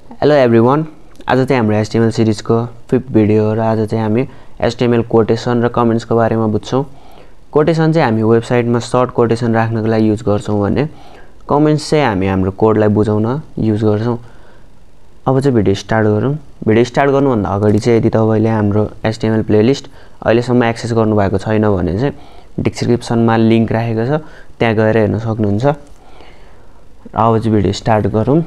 Hello everyone, आज चाहिँ हाम्रो HTML सिरिजको 5th भिडियो र आज चाहिँ हामी HTML कोटेसन र कमेन्ट्सको बारेमा बुझ्छौं। कोटेसन चाहिँ हामी वेबसाइटमा सर्ट कोटेसन राख्नको लागि युज गर्छौं भने कमेन्ट्स चाहिँ हामी हाम्रो कोडलाई बुझाउन युज गर्छौं। अब चाहिँ भिडियो स्टार्ट गरौँ। भिडियो स्टार्ट गर्नुभन्दा अगाडि चाहिँ यदि तपाईले हाम्रो HTML प्लेलिस्ट अहिलेसम्म एक्सेस गर्नुभएको छैन भने चाहिँ डिस्क्रिप्सनमा लिंक राखेको छ, त्यहाँ गएर हेर्न सक्नुहुन्छ। अब चाहिँ भिडियो स्टार्ट गरौँ।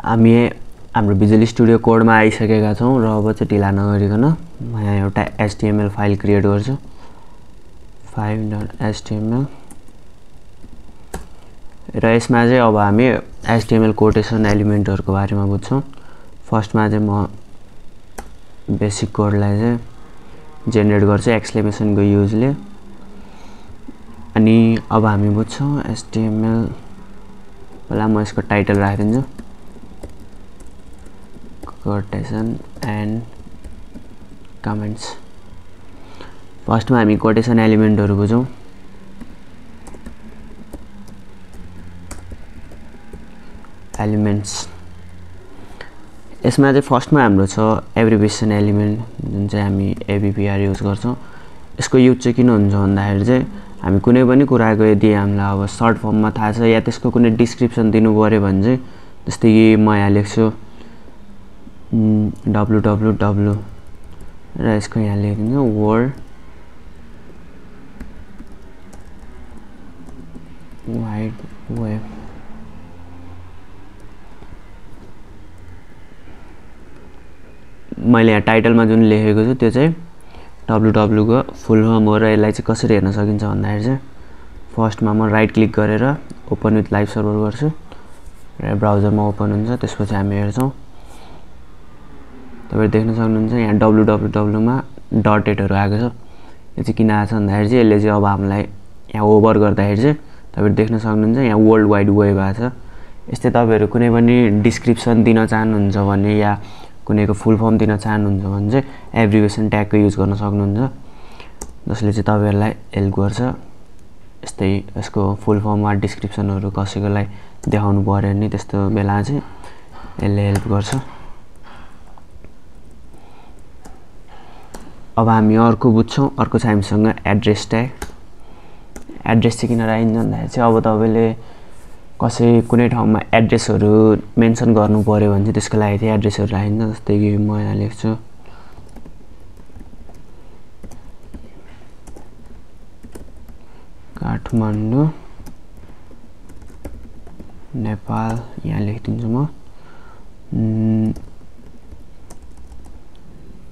हामी हाम्रो विजुअल स्टुडियो कोडमा आइसकेका छौं र अब चाहिँ ढिला नगरिकन म यहाँ एउटा HTML फाइल क्रिएट गर्छु। file.html र यसमा चाहिँ अब हामी HTML कोटेसन एलिमेन्टहरुको बारेमा बुझ्छौं। फर्स्टमा चाहिँ म बेसिक कोडलाई चाहिँ जेनेरेट गर्छु एक्सक्लेमेसन को युजले। अनि अब हामी बुझ्छौं HTML पहिला म यसको टाइटल राखिदिन्छु, कोटेसन एन्ड कमेन्ट्स। फर्स्टमा हामी कोटेसन एलिमेन्टहरु बुझौं। एलिमेन्ट्स यसमा चाहिँ फर्स्टमा हाम्रो छ एब्रिभिएसन एलिमेन्ट, जुन चाहिँ हामी ABPR युज गर्छौं। यसको युज चाहिँ किन हुन्छ भन्दाखेरि चाहिँ हामी कुनै पनि कुराको यदि हामीलाई अब सर्ट फर्ममा थाहा छ या त्यसको कुनै डिस्क्रिप्सन दिनु पर्यो भने चाहिँ, जस्तै कि म यहाँ लेख्छु www र यसको यहाँ लेखिदिन्छु वर्ल्ड वाइड वेब। मैले यहाँ टाइटलमा जुन लेखेको छु त्यो चाहिँ www को फुल फर्म हो र यसलाई चाहिँ कसरी हेर्न सकिन्छ भन्दाखेरि चाहिँ फर्स्टमा म राइट क्लिक गरेर ओपन विथ लाइभ सर्भर गर्छु र ब्राउजरमा ओपन हुन्छ। त्यसपछि हामी हेर्छौं, तपाईले देख्न सक्नुहुन्छ यहाँ www मा डटेडहरु आएको छ। यो चाहिँ किन आछ भन्दाखेरि चाहिँ यसले चाहिँ अब हामीलाई यहाँ ओभर गर्दाखेरि चाहिँ तपाईले देख्न सक्नुहुन्छ यहाँ वर्ल्ड वाइड वेब आछ। यस्तै तपाईहरु कुनै पनि डिस्क्रिप्सन दिन चाहनुहुन्छ भने या कुनैको फुल फर्म दिन चाहनुहुन्छ भने चाहिँ एब्रिभिएसन ट्यागको युज गर्न सक्नुहुन्छ, जसले चाहिँ तपाईहरुलाई हेल्प गर्छ। यस्तै यसको फुल फर्म वा डिस्क्रिप्सनहरु कसैकोलाई देखाउनु पर्यो नि त्यस्तो बेला चाहिँ यसले हेल्प गर्छ। अब हामी अर्को बुझ्छौं। अर्को चाहिँ हामीसँग एड्रेस ट्याग। एड्रेस चाहिँ किन राखिन्छ भन्दाखेरि चाहिँ अब तपाईले कसै कुनै ठाउँमा एड्रेसहरु मेन्सन गर्नु पर्यो भने चाहिँ त्यसको लागि चाहिँ एड्रेसहरु राखिन्छ। जस्तै कि म यहाँ लेख्छु काठमाडौँ नेपाल, यहाँ लेखिदिन्छु म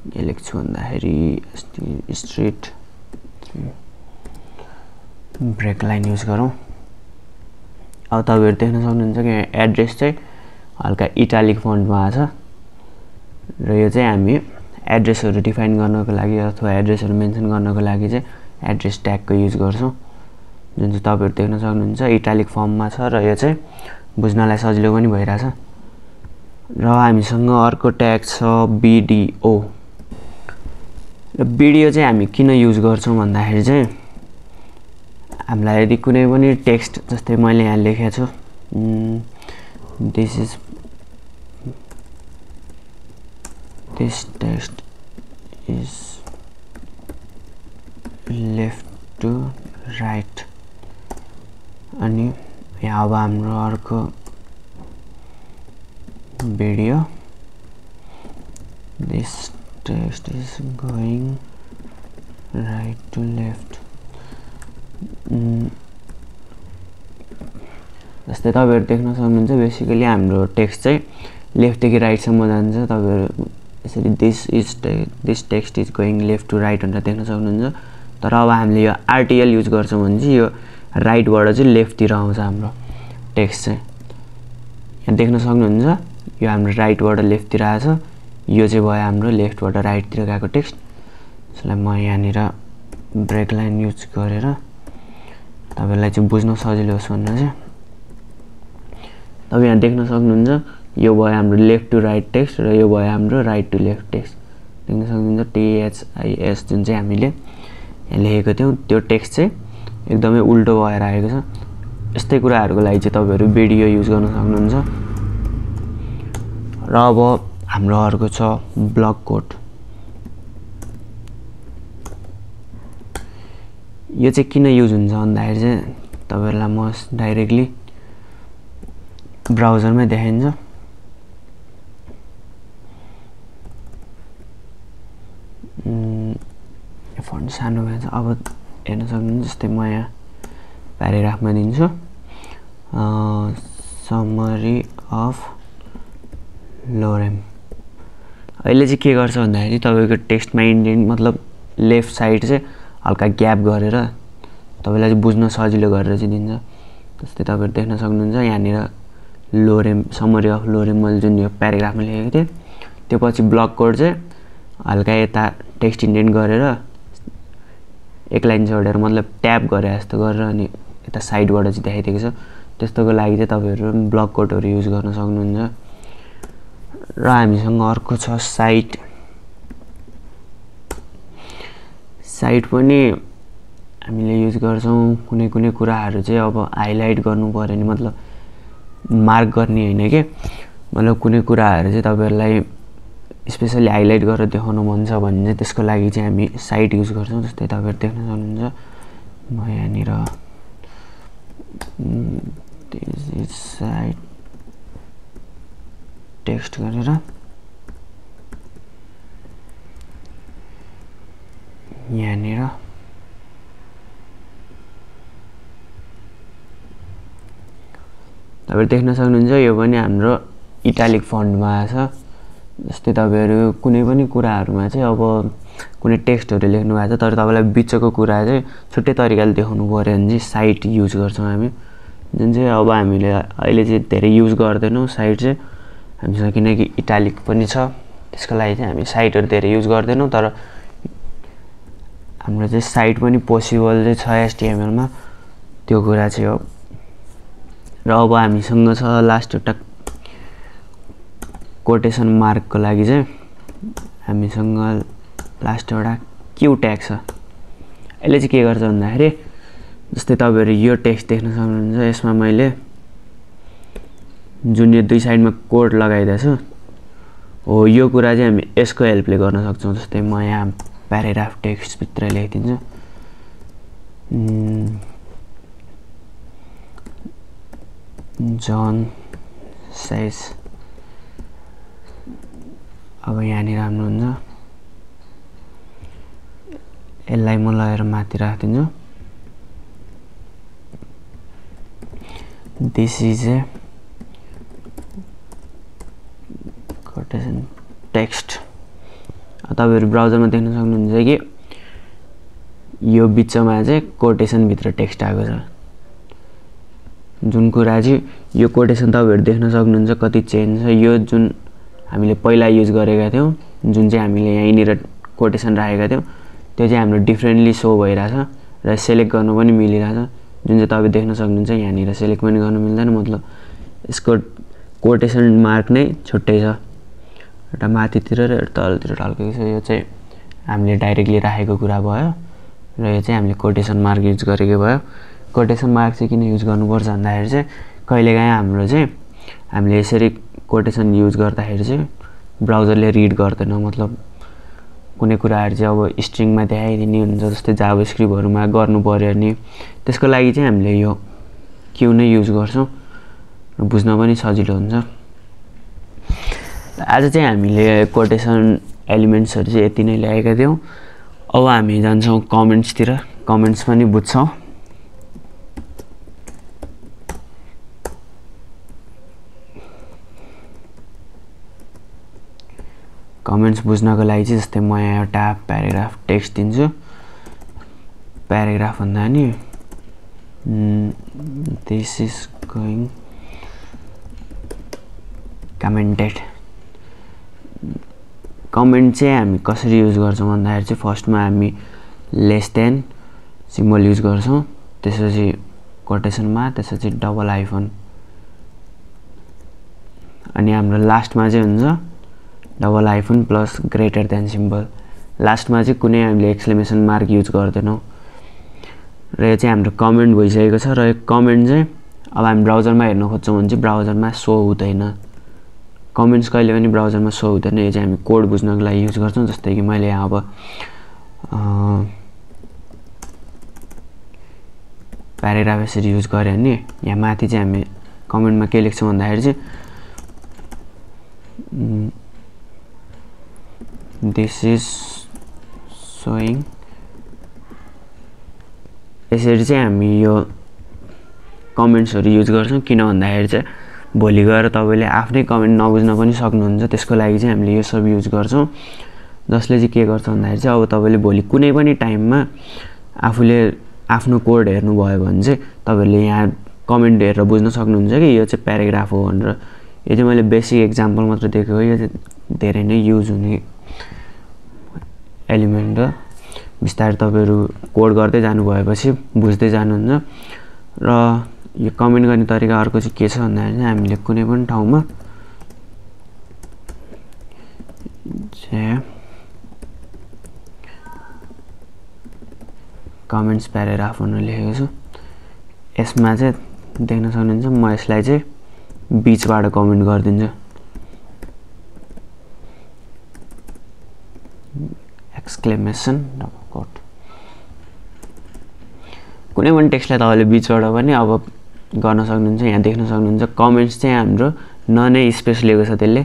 के लेख्छु भन्दाखेरि स्ट्रीट ब्रेक लाइन युज गरौँ। अब तपाईहरु देख्न सक्नुहुन्छ कि एड्रेस चाहिँ हल्का इटालिक फन्टमा आछ र यो चाहिँ हामी एड्रेसहरु डिफाइन गर्नको लागि अथवा एड्रेसहरु मेन्सन गर्नको लागि चाहिँ एड्रेस ट्यागको युज गर्छौं, जुन चाहिँ तपाईहरु देख्न सक्नुहुन्छ इटालिक फर्ममा छ र यो चाहिँ बुझ्नलाई सजिलो पनि भइराछ। र हामीसँग अर्को ट्याग छ BDO। र BDO चाहिँ हामी किन युज गर्छौं भन्दाखेरि चाहिँ हामीलाई यदि कुनै पनि टेक्स्ट, जस्तै मैले यहाँ लेखेको छु this text is left to right, अनि यहाँ अब हाम्रो अर्को video this text is going right to left. जस्तै तपाईहरु देख्न सक्नुहुन्छ बेसिकली हाम्रो टेक्स्ट चाहिँ लेफ्टदेखि राइटसम्म जान्छ। तपाईहरु यसरी this text is going left to right भनेर देख्न सक्नुहुन्छ। तर अब हामीले यो RTL युज गर्छौं भने चाहिँ यो राइटबाट चाहिँ लेफ्टतिर आउँछ हाम्रो टेक्स्ट चाहिँ। यहाँ देख्न सक्नुहुन्छ यो हाम्रो राइटबाट लेफ्टतिर आछ, यो चाहिँ भयो हाम्रो लेफ्टबाट राइटतिर गएको टेक्स्ट। यसलाई म यहाँनिर ब्रेक लाइन युज गरेर तपाईहरुलाई चाहिँ बुझ्न सजिलो होस् भनेर चाहिँ तपाईं यहाँ देख्न सक्नुहुन्छ यो भयो हाम्रो लेफ्ट टु राइट टेक्स्ट र यो भयो हाम्रो राइट टु लेफ्ट टेक्स्ट। देख्न सक्नुहुन्छ THIS जुन चाहिँ हामीले यहाँ लेखेको थियौँ त्यो टेक्स्ट चाहिँ एकदमै उल्टो भएर आएको छ। यस्तै कुराहरूको लागि चाहिँ तपाईहरु भिडियो युज गर्न सक्नुहुन्छ। र अब हाम्रो अर्को छ ब्लक कोड। यो चाहिँ किन युज हुन्छ भन्दाखेरि चाहिँ तपाईहरुलाई म डाइरेक्टली ब्राउजरमै देखाइन्छ। फन्ट सानो भएछ। अब हेर्न सक्नुहुन्छ जस्तै म यहाँ प्याराग्राफमा दिन्छु समरी अफ लोरेम। अहिले चाहिँ के गर्छ भन्दाखेरि तपाईको टेक्स्टमा इन्डेन्ट मतलब लेफ्ट साइड चाहिँ हल्का ग्याप गरेर तपाईलाई चाहिँ बुझ्न सजिलो गरेर चाहिँ दिन्छ। जस्तै तपाईहरु देख्न सक्नुहुन्छ यहाँनिर लोरेम समरी अफ लोरेम मैले जुन यो प्याराग्राफमा लेखेको थिएँ त्यो पछि ब्लक कोड चाहिँ हल्का यता टेक्स्ट इन्डेन्ट गरेर एक लाइन जोडेर मतलब ट्याप गरे जस्तो गरेर अनि यता साइडबाट चाहिँ देखाइदिएको छ। त्यस्तोको लागि चाहिँ तपाईहरु ब्लक कोडहरु युज गर्न सक्नुहुन्छ। र हामीसँग अर्को छ साइट। साइट पनि हामीले युज गर्छौं कुनै कुनै कुराहरु चाहिँ अब हाइलाइट गर्नु पर्यो नि मतलब मार्क गर्ने हैन के मतलब कुनै कुराहरु चाहिँ तपाईहरुलाई स्पेशली हाइलाइट गरेर देखाउनु मन छ भने चाहिँ त्यसको लागि चाहिँ हामी साइट युज गर्छौं। जस्तै तपाईहरु देख्न सक्नुहुन्छ म यहाँनिर दिस इज साइट टेक्स्ट गरेर यहाँनिर तपाईहरु देख्न सक्नुहुन्छ यो पनि हाम्रो इटालिक फन्टमा छ। जस्तै तपाईहरु कुनै पनि कुराहरुमा चाहिँ अब कुनै टेक्स्टहरु लेख्नु भएको छ तर तपाईलाई बिचको कुरा चाहिँ छुट्टै तरिकाले देखाउनु पर्यो भने चाहिँ साइट युज गर्छौं हामी। जुन चाहिँ अब हामीले अहिले चाहिँ धेरै युज गर्दैनौं साइट चाहिँ हामीसँग किनकि इटालिक पनि छ त्यसको लागि चाहिँ हामी साइटहरु धेरै युज गर्दैनौं तर हाम्रो चाहिँ साइट पनि पोसिबल चाहिँ छ HTML मा त्यो कुरा चाहिँ हो। र अब हामीसँग छ लास्ट एउटा कोटेसन मार्कको लागि चाहिँ हामीसँग लास्ट एउटा क्यू ट्याग छ। यसले चाहिँ के गर्छ भन्दाखेरि जस्तै तपाईहरु यो टेक्स्ट देख्न सक्नुहुन्छ यसमा मैले जुन यो दुई साइडमा कोड लगाइदिएको छु हो यो कुरा चाहिँ हामी यसको हेल्पले गर्न सक्छौं। जस्तै म यहाँ प्याराग्राफ टेक्स्ट भित्र लेखिदिन्छु जन साइज। अब यहाँनिर राख्नुहुन्छ यसलाई म लगेर माथि राख्दिन्छु this is a quotation text. तपाईहरु ब्राउजरमा देख्न सक्नुहुन्छ कि यो बिचमा चाहिँ कोटेसन भित्र टेक्स्ट आएको छ। जुन कुरा चाहिँ यो कोटेसन तपाईहरु देख्न सक्नुहुन्छ कति चेन्ज छ। यो जुन हामीले पहिला युज गरेका थियौं जुन चाहिँ हामीले यहीँनिर कोटेसन राखेका थियौं त्यो चाहिँ हाम्रो डिफरेन्टली शो भइराछ र सिलेक्ट गर्नु पनि मिलिराछ। जुन चाहिँ तपाईले देख्न सक्नुहुन्छ यहाँनिर सिलेक्ट पनि गर्न मिल्दैन मतलब यसको कोटेसन मार्क नै छुट्टै छ एउटा माथितिर र एउटा तलतिर ढल्केको छ। यो चाहिँ हामीले डाइरेक्टली राखेको कुरा भयो र यो चाहिँ हामीले कोटेसन मार्क युज गरेको भयो। कोटेसन मार्क चाहिँ किन युज गर्नुपर्छ भन्दाखेरि चाहिँ कहिलेकाहीँ हाम्रो चाहिँ हामीले यसरी कोटेसन युज गर्दाखेरि चाहिँ ब्राउजरले रिड गर्दैन मतलब कुनै कुराहरु चाहिँ अब स्ट्रिङमा देखाइदिने हुन्छ जस्तै जाभास्क्रिप्टहरुमा गर्नु पर्यो नि त्यसको लागि चाहिँ हामीले यो क्यू नै युज गर्छौं र बुझ्न पनि सजिलो हुन्छ। आज चाहिँ हामीले कोटेसन एलिमेन्ट्सहरु चाहिँ यति नै ल्याएका थियौं। अब हामी जान्छौं कमेन्ट्सतिर कमेन्ट्स पनि बुझ्छौं। कमेन्ट्स बुझ्नको लागि चाहिँ जस्तै म यहाँ एउटा प्याराग्राफ टेक्स्ट दिन्छु। प्याराग्राफ भन्दा नि this is going commented. Comment चाहिँ हामी कसरी युज गर्छौं भन्दाखेरि चाहिँ फर्स्टमा हामी लेस देन सिम्बल युज गर्छौं त्यसपछि कोटेसनमा त्यसपछि डबल हाइफन अनि हाम्रो लास्टमा चाहिँ हुन्छ double hyphen plus greater than symbol लास्टमा चाहिँ कुनै हामीले एक्सक्लेमेसन मार्क युज गर्दैनौँ र यो चाहिँ हाम्रो कमेन्ट भइसकेको छ र यो कमेन्ट चाहिँ अब हामी ब्राउजरमा हेर्न खोज्छौँ भने चाहिँ ब्राउजरमा सो हुँदैन कमेन्ट्स कहिले पनि ब्राउजरमा सो हुँदैन यो चाहिँ हामी कोड बुझ्नको लागि युज गर्छौँ जस्तै कि मैले यहाँ अब प्याराग्राफ यसरी युज गरेँ भने यहाँ माथि चाहिँ हामी कमेन्टमा के लेख्छौँ भन्दाखेरि चाहिँ दिस इज सोइङ यसरी चाहिँ हामी यो कमेन्ट्सहरू युज गर्छौँ किन भन्दाखेरि चाहिँ भोलि गएर तपाईँले आफ्नै कमेन्ट नबुझ्न पनि सक्नुहुन्छ त्यसको लागि चाहिँ हामीले यो सब युज गर्छौँ जसले चाहिँ के गर्छ भन्दाखेरि चाहिँ अब तपाईँले भोलि कुनै पनि टाइममा आफूले आफ्नो कोड हेर्नुभयो भने चाहिँ तपाईँहरूले यहाँ कमेन्ट हेरेर बुझ्न सक्नुहुन्छ कि यो चाहिँ प्याराग्राफ हो भनेर यो चाहिँ मैले बेसिक एक्जाम्पल मात्र दिएको हो यो चाहिँ धेरै नै युज हुने एलिमेन्ट हो बिस्तारै तपाईँहरू कोड गर्दै जानुभएपछि बुझ्दै जानुहुन्छ र यो कमेन्ट गर्ने तरिका अर्को चाहिँ के छ भन्दाखेरि चाहिँ हामीले कुनै पनि ठाउँमा कमेन्ट्स प्याराग्राफ भनेर लेखेको छु यसमा चाहिँ देख्न सक्नुहुन्छ म यसलाई चाहिँ बीचबाट कमेन्ट गरिदिन्छु एक्सक्लेमेसन कोट कुनै पनि टेक्स्टलाई तपाईँले बीचबाट पनि अब गर्न सक्नुहुन्छ यहाँ देख्न सक्नुहुन्छ कमेन्ट्स चाहिँ हाम्रो ननै स्पेस लिएको छ त्यसले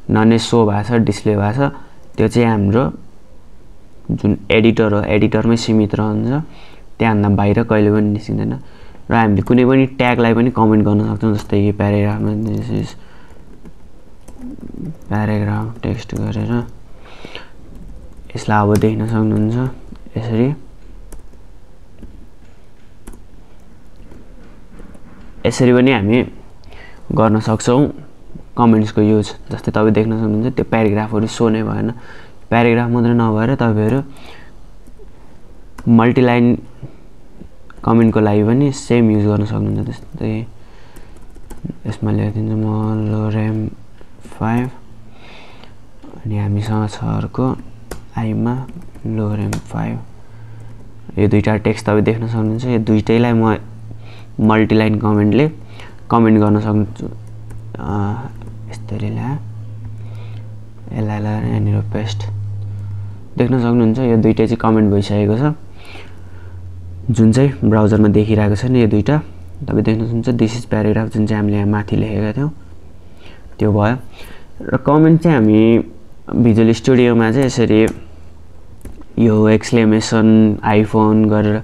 ननै सो भएको छ डिस्प्ले भएको छ त्यो चाहिँ हाम्रो जुन एडिटर हो एडिटरमै सीमित रहन्छ त्यहाँभन्दा बाहिर कहिले पनि निस्किँदैन र हामीले कुनै पनि ट्यागलाई पनि कमेन्ट गर्न सक्छौँ जस्तै कि प्याराग्राफमा दिस इज प्याराग्राफ टेक्स्ट गरेर यसलाई अब देख्न सक्नुहुन्छ यसरी पनि हामी गर्न सक्छौँ कमेन्ट्सको युज जस्तै तपाईँ देख्न सक्नुहुन्छ त्यो प्याराग्राफहरू सो नै भएन प्याराग्राफ मात्रै नभएर तपाईँहरू मल्टिलाइन कमेन्टको लागि पनि सेम युज गर्न सक्नुहुन्छ जस्तै यसमा लेखिदिन्छु म लोरेम 5 अनि हामीसँग छ अर्को आइमा लोरेम 5 यो दुईटा टेक्स्ट तपाईँ देख्न सक्नुहुन्छ यो दुईटैलाई म मल्टिलाइन कमेन्टले कमेन्ट गर्न सक्छु यस्तरी यसलाई यहाँनिर पेस्ट देख्न सक्नुहुन्छ यो दुईटै चाहिँ कमेन्ट भइसकेको छ जुन चाहिँ ब्राउजरमा देखिरहेको छ नि यो दुईटा तपाईँ देख्न सक्नुहुन्छ दिस इज प्याराग्राफ जुन चाहिँ हामीले यहाँ माथि लेखेका थियौँ त्यो भयो र कमेन्ट चाहिँ हामी भिजुअल स्टुडियोमा चाहिँ यसरी यो एक्सक्लेमेसन आइफोन गरेर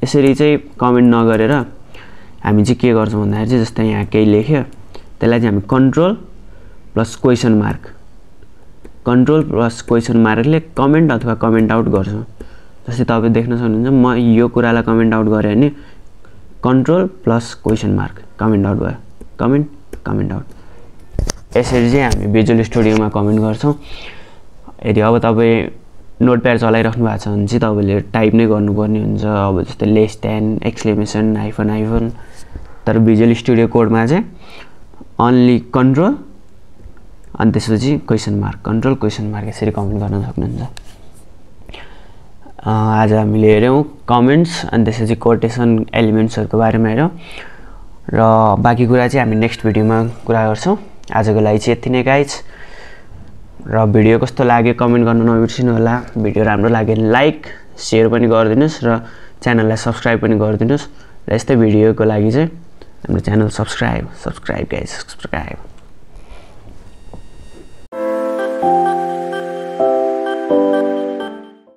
यसरी चाहिँ कमेन्ट नगरेर हामी चाहिँ के गर्छौँ भन्दाखेरि चाहिँ जस्तै यहाँ केही लेख्यो त्यसलाई चाहिँ हामी control plus question Merkley comment अथवा कमेन्ट आउट गर्छौँ जस्तै तपाईँ देख्न सक्नुहुन्छ म यो कुरालाई कमेन्ट आउट गरेँ भने control plus question mark comment out भयो कमेन्ट आउट यसरी चाहिँ हामी भिजुअल स्टुडियोमा कमेन्ट गर्छौँ यदि अब तपाईँ नोटप्याड चलाइराख्नु भएको छ भने चाहिँ तपाईँले टाइप नै गर्नुपर्ने हुन्छ अब जस्तै लेस देन एक्सक्लेमेसन हाइफन तर भिजुअल स्टुडियो कोडमा चाहिँ अन्ली कन्ट्रोल अनि त्यसपछि कन्ट्रोल क्वेसन मार्क यसरी कमेन्ट गर्न सक्नुहुन्छ आज हामीले हेऱ्यौँ कमेन्ट्स अनि त्यसपछि कोटेसन एलिमेन्ट्सहरूको बारेमा हेऱ्यौँ र बाँकी कुरा चाहिँ हामी नेक्स्ट भिडियोमा कुरा गर्छौँ आजको लागि चाहिँ यति नै गाइज र भिडियो कस्तो लाग्यो कमेन्ट गर्न नबिर्सिनु होला भिडियो राम्रो लाग्यो भने लाइक सेयर पनि गरिदिनुहोस् र च्यानललाई सब्सक्राइब पनि गरिदिनुहोस् र यस्तै भिडियोको लागि चाहिँ हाम्रो च्यानल सब्सक्राइब गाइज सब्सक्राइब